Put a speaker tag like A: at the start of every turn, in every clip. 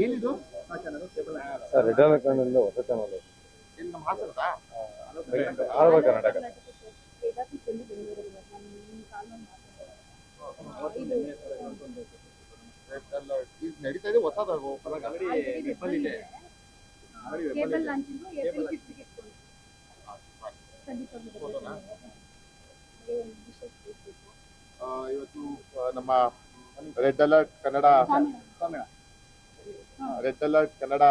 A: ಏನಿದು channel cable
B: sir red alert channel ಹೊಸ channel
A: ಇಲ್ಲಿ ನಮ್ಮ ಹಾಸನದ
B: ಆಳ್ವ ಕರ್ನಾಟಕ
A: ಈಗ ನಡೀತಾ ಇದೆ ಹೊಸದ
C: ಕೇಬಲ್ ಲಾಂಚಿಂಗ್ ಏಪ್ರಿಲ್ 5th ಗೆ
A: ಇವತ್ತು ನಮ್ಮ ರೆಡ್ ಅಲರ್ಟ್ ಕನ್ನಡ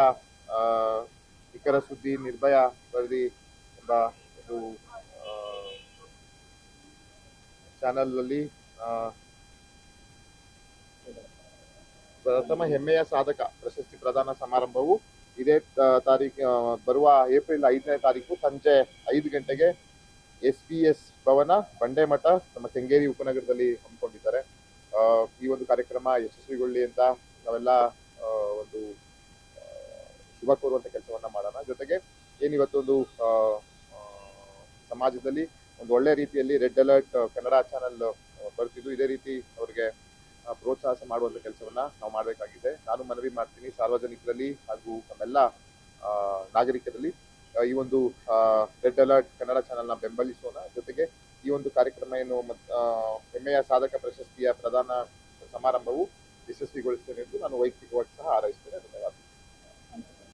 A: ನಿಖರ ಸುದ್ದಿ ನಿರ್ಭಯ ವರದಿ ಎಂಬ ಒಂದು ಚಾನೆಲ್ ಅಲ್ಲಿ ಪ್ರಥಮ ಹೆಮ್ಮೆಯ ಸಾಧಕ ಪ್ರಶಸ್ತಿ ಪ್ರದಾನ ಸಮಾರಂಭವು ಇದೇ ಬರುವ ಏಪ್ರಿಲ್ 5ನೇ ತಾರೀಕು ಸಂಜೆ 5 ಗಂಟೆಗೆ SPS ಭವನ ಬಂಡೆಮಠ ನಮ್ಮ ಕೆಂಗೇರಿ ಉಪನಗರದಲ್ಲಿ ಹಮ್ಮಿಕೊಂಡಿದ್ದಾರೆ. ಈ ಒಂದು ಕಾರ್ಯಕ್ರಮ ಯಶಸ್ವಿಗೊಳ್ಳಿ ಅಂತ ನಾವೆಲ್ಲ ಒಂದು ಶುಭ ಕೋರುವಂತ ಕೆಲಸವನ್ನ ಮಾಡೋಣ. ಜೊತೆಗೆ ಏನಿವತ್ತೊಂದು ಸಮಾಜದಲ್ಲಿ ಒಂದು ಒಳ್ಳೆ ರೀತಿಯಲ್ಲಿ ರೆಡ್ ಅಲರ್ಟ್ ಕನ್ನಡ ಚಾನೆಲ್ ಬರ್ತಿದ್ದು ಇದೇ ರೀತಿ ಅವರಿಗೆ ಪ್ರೋತ್ಸಾಹ ಮಾಡುವಂತ ಕೆಲಸವನ್ನ ನಾವು ಮಾಡಬೇಕಾಗಿದೆ. ನಾನು ಮನವಿ ಮಾಡ್ತೀನಿ ಸಾರ್ವಜನಿಕರಲ್ಲಿ ಹಾಗೂ ನಮ್ಮೆಲ್ಲ ನಾಗರಿಕರಲ್ಲಿ ಈ ಒಂದು ರೆಡ್ ಅಲರ್ಟ್ ಕನ್ನಡ ಚಾನೆಲ್ನ ಬೆಂಬಲಿಸೋಣ. ಜೊತೆಗೆ ಈ ಒಂದು ಕಾರ್ಯಕ್ರಮ ಏನು ಹೆಮ್ಮೆಯ ಸಾಧಕ ಪ್ರಶಸ್ತಿಯ ಪ್ರದಾನ ಸಮಾರಂಭವು ಯಶಸ್ವಿಗೊಳಿಸ್ತೇನೆ ಎಂದು ನಾನು ವೈಯಕ್ತಿಕವಾಗಿ ಸಹ ಹಾರೈಸ್ತೇನೆ. ಧನ್ಯವಾದ.